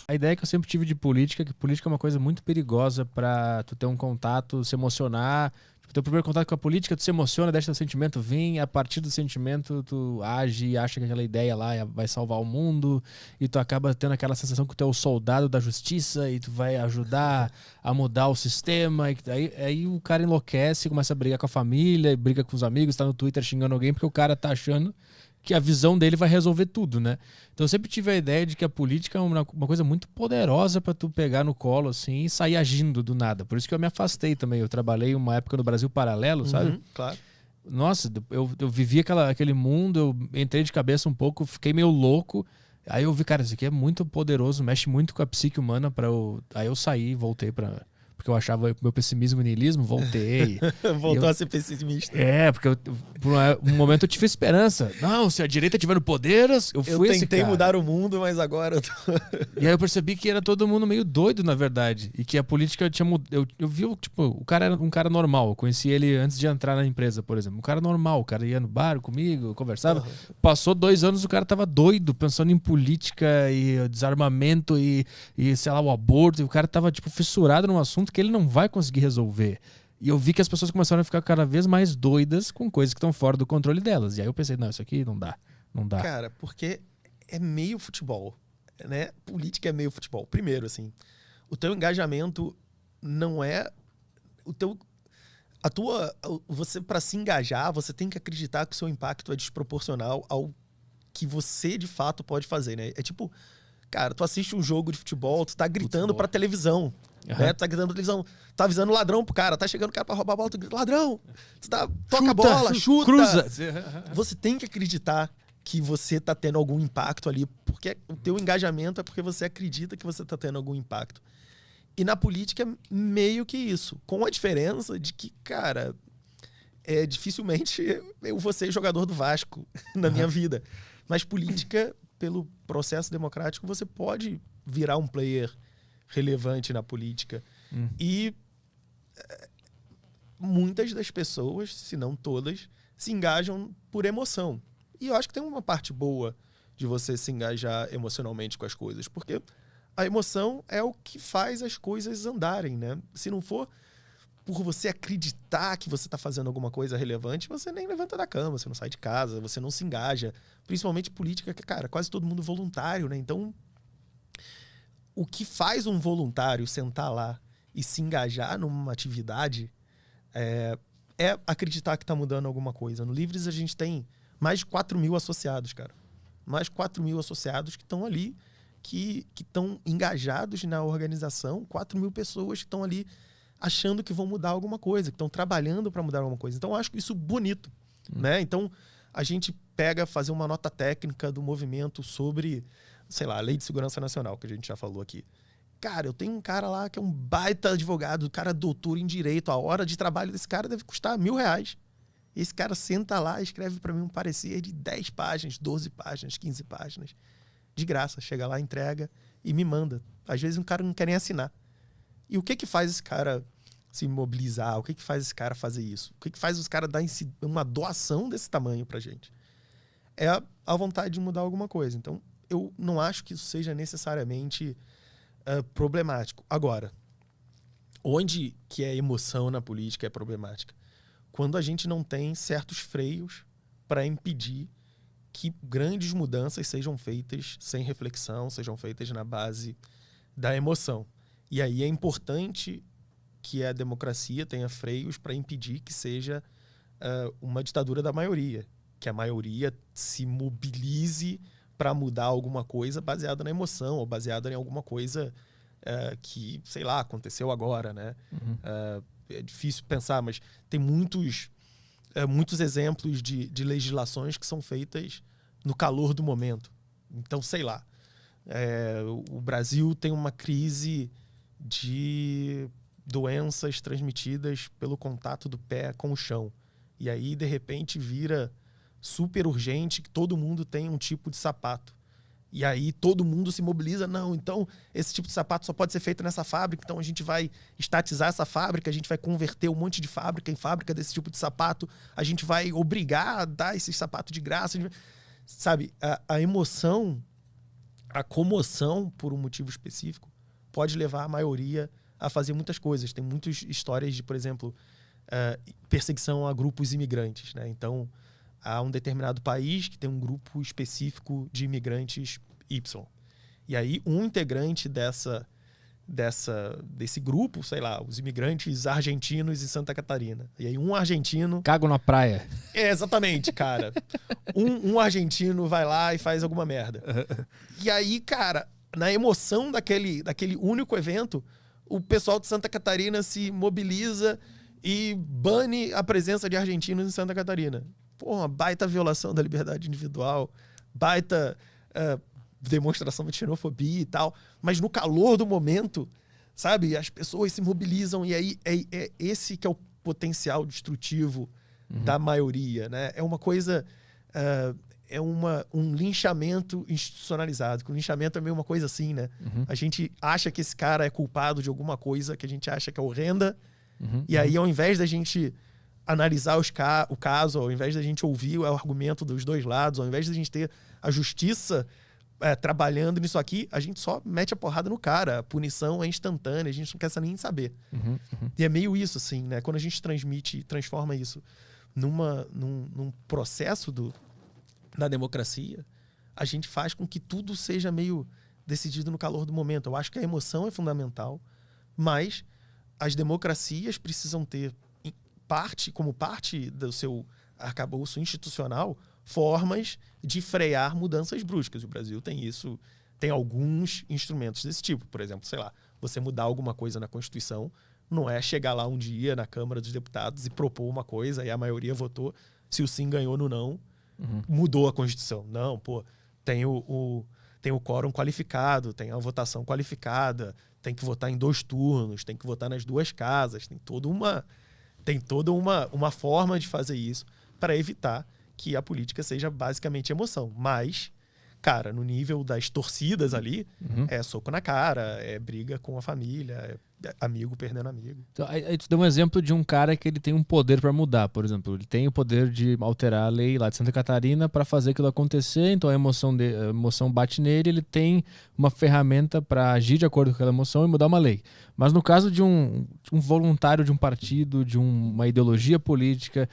A ideia que eu sempre tive de política é que política é uma coisa muito perigosa pra tu ter um contato, se emocionar. Tipo, teu primeiro contato com a política, tu se emociona, deixa teu sentimento vir, a partir do sentimento tu age e acha que aquela ideia lá vai salvar o mundo, e tu acaba tendo aquela sensação que tu é o soldado da justiça e tu vai ajudar a mudar o sistema. E aí o cara enlouquece, começa a brigar com a família, briga com os amigos, tá no Twitter xingando alguém porque o cara tá achando que a visão dele vai resolver tudo, né? Então eu sempre tive a ideia de que a política é uma coisa muito poderosa pra tu pegar no colo assim e sair agindo do nada. Por isso que eu me afastei também. Eu trabalhei uma época no Brasil Paralelo, sabe? Claro. Nossa, eu vivi aquele mundo, eu entrei de cabeça um pouco, fiquei meio louco. Aí eu vi, cara, isso aqui é muito poderoso, mexe muito com a psique humana Aí eu saí e voltei pra... Porque eu achava meu pessimismo e niilismo, voltei. Voltou a ser pessimista. Porque por um momento eu tive esperança. Não, se a direita estiver no poder, eu fui esse tentei cara. mudar o mundo, mas agora eu tô... E aí eu percebi que era todo mundo meio doido, na verdade. E que a política tinha mudado. Eu vi, tipo, o cara era um cara normal. Eu conheci ele antes de entrar na empresa, por exemplo. Um cara normal. O cara ia no bar comigo, conversava. Uhum. Passou 2 anos, o cara tava doido, pensando em política e desarmamento e sei lá, o aborto. E o cara tava, tipo, fissurado num assunto que ele não vai conseguir resolver. E eu vi que as pessoas começaram a ficar cada vez mais doidas com coisas que estão fora do controle delas. E aí eu pensei, não, isso aqui não dá. Não dá. Cara, porque é meio futebol, né? Política é meio futebol. Primeiro, assim, o teu engajamento não é... Você, para se engajar, você tem que acreditar que o seu impacto é desproporcional ao que você, de fato, pode fazer, né? É tipo, cara, tu assiste um jogo de futebol, tu tá gritando pra televisão. Né? Tu tá gritando pra televisão, tá avisando o ladrão pro cara, tá chegando o cara pra roubar a bola, tu grita, ladrão! Tu toca a bola, chuta! Cruza! Você tem que acreditar que você tá tendo algum impacto ali, porque o teu engajamento é porque você acredita que você tá tendo algum impacto. E na política é meio que isso, com a diferença de que, cara, dificilmente eu vou ser jogador do Vasco na minha vida. Mas política, pelo processo democrático, você pode virar um player relevante na política. E muitas das pessoas, se não todas, se engajam por emoção. E eu acho que tem uma parte boa de você se engajar emocionalmente com as coisas, porque a emoção é o que faz as coisas andarem, né? Se não for por você acreditar que você está fazendo alguma coisa relevante, você nem levanta da cama, você não sai de casa, você não se engaja. Principalmente política, que, cara, quase todo mundo voluntário, né? Então, o que faz um voluntário sentar lá e se engajar numa atividade é acreditar que está mudando alguma coisa. No Livres a gente tem mais de 4 mil associados, cara. Mais de 4 mil associados que estão ali, que estão engajados na organização. 4 mil pessoas que estão ali achando que vão mudar alguma coisa, que estão trabalhando para mudar alguma coisa. Então, eu acho isso bonito, né? Então, a gente fazer uma nota técnica do movimento sobre, sei lá, a Lei de Segurança Nacional, que a gente já falou aqui. Cara, eu tenho um cara lá que é um baita advogado, o cara é doutor em direito, a hora de trabalho desse cara deve custar R$1.000. Esse cara senta lá e escreve para mim um parecer de 10 páginas, 12 páginas, 15 páginas. De graça, chega lá, entrega e me manda. Às vezes um cara não quer nem assinar. E o que faz esse cara se mobilizar? O que faz esse cara fazer isso? O que faz os caras dar uma doação desse tamanho pra gente? É a vontade de mudar alguma coisa. Então, eu não acho que isso seja necessariamente problemático. Agora, onde que a emoção na política é problemática? Quando a gente não tem certos freios para impedir que grandes mudanças sejam feitas sem reflexão, sejam feitas na base da emoção. E aí é importante que a democracia tenha freios para impedir que seja uma ditadura da maioria, que a maioria se mobilize para mudar alguma coisa baseada na emoção ou baseada em alguma coisa que, sei lá, aconteceu agora, né? É difícil pensar, mas tem muitos exemplos de legislações que são feitas no calor do momento. Então, sei lá, o Brasil tem uma crise de doenças transmitidas pelo contato do pé com o chão. E aí, de repente, vira super urgente que todo mundo tem um tipo de sapato. E aí todo mundo se mobiliza. Não, então esse tipo de sapato só pode ser feito nessa fábrica, então a gente vai estatizar essa fábrica, a gente vai converter um monte de fábrica em fábrica desse tipo de sapato, a gente vai obrigar a dar esses sapatos de graça. Sabe, a emoção, a comoção por um motivo específico pode levar a maioria a fazer muitas coisas. Tem muitas histórias de, por exemplo, perseguição a grupos imigrantes, né? Então, há um determinado país que tem um grupo específico de imigrantes Y. E aí, um integrante desse grupo, sei lá, os imigrantes argentinos em Santa Catarina. E aí, um argentino... Cago na praia. Exatamente, cara. Um argentino vai lá e faz alguma merda. E aí, cara, na emoção daquele único evento, o pessoal de Santa Catarina se mobiliza e bane a presença de argentinos em Santa Catarina. Pô, uma baita violação da liberdade individual, baita demonstração de xenofobia e tal. Mas no calor do momento, sabe? As pessoas se mobilizam e aí é esse que é o potencial destrutivo da maioria, né? É uma coisa... um linchamento institucionalizado. O linchamento é meio uma coisa assim, né? A gente acha que esse cara é culpado de alguma coisa que a gente acha que é horrenda. E aí, ao invés da gente analisar o caso, ao invés da gente ouvir o argumento dos dois lados, ao invés da gente ter a justiça trabalhando nisso aqui, a gente só mete a porrada no cara. A punição é instantânea, a gente não quer nem saber. E é meio isso, assim, né? Quando a gente transforma isso num processo da democracia, a gente faz com que tudo seja meio decidido no calor do momento. Eu acho que a emoção é fundamental, mas as democracias precisam ter como parte do seu arcabouço institucional formas de frear mudanças bruscas. O Brasil tem alguns instrumentos desse tipo. Por exemplo, sei lá, você mudar alguma coisa na Constituição não é chegar lá um dia na Câmara dos Deputados e propor uma coisa e a maioria votou, se o sim ganhou no não, mudou a Constituição. Não, pô, tem o quórum qualificado, tem a votação qualificada, tem que votar em 2 turnos, tem que votar nas 2 casas, tem toda uma forma de fazer isso para evitar que a política seja basicamente emoção. Mas, cara, no nível das torcidas ali, é soco na cara, é briga com a família, é amigo perdendo amigo. Então, aí tu deu um exemplo de um cara que ele tem um poder para mudar, por exemplo. Ele tem o poder de alterar a lei lá de Santa Catarina para fazer aquilo acontecer, então a emoção bate nele, ele tem uma ferramenta para agir de acordo com aquela emoção e mudar uma lei. Mas no caso de um voluntário de um partido, de uma ideologia política,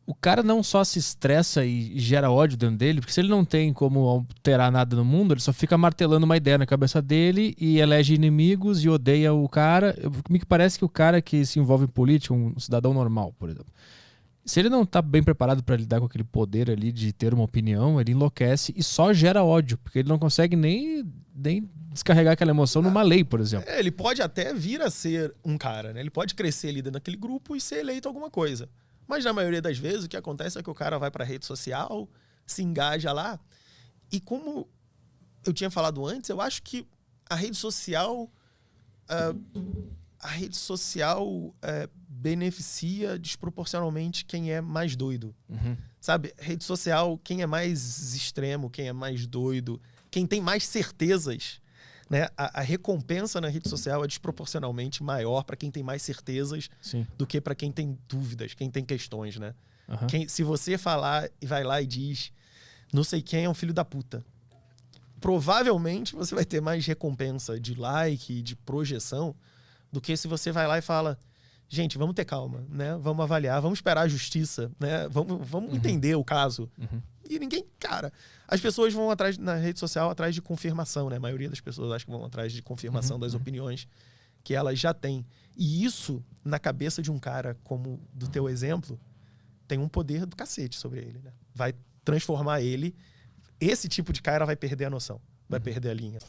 o cara não só se estressa e gera ódio dentro dele, porque se ele não tem como alterar nada no mundo, ele só fica martelando uma ideia na cabeça dele e elege inimigos e odeia o cara. Me parece que o cara que se envolve em política, um cidadão normal, por exemplo, se ele não tá bem preparado para lidar com aquele poder ali de ter uma opinião, ele enlouquece e só gera ódio, porque ele não consegue nem descarregar aquela emoção numa lei, por exemplo. Ele pode até vir a ser um cara, né? Ele pode crescer ali dentro daquele grupo e ser eleito alguma coisa. Mas na maioria das vezes o que acontece é que o cara vai para a rede social, se engaja lá. E como eu tinha falado antes, eu acho que a rede social beneficia desproporcionalmente quem é mais doido. Sabe? Rede social, quem é mais extremo, quem é mais doido, quem tem mais certezas, né? A recompensa na rede social é desproporcionalmente maior para quem tem mais certezas do que para quem tem dúvidas, quem tem questões, né? Se você falar e vai lá e diz não sei quem é um filho da puta, provavelmente você vai ter mais recompensa de like, de projeção, do que se você vai lá e fala gente, vamos ter calma, né? Vamos avaliar, vamos esperar a justiça, né? Vamos entender o caso. E ninguém, cara... As pessoas vão atrás, na rede social, atrás de confirmação, né? A maioria das pessoas acho que vão atrás de confirmação das opiniões que elas já têm. E isso, na cabeça de um cara como do teu exemplo, tem um poder do cacete sobre ele, né? Vai transformar ele... Esse tipo de cara vai perder a noção, vai perder a linha.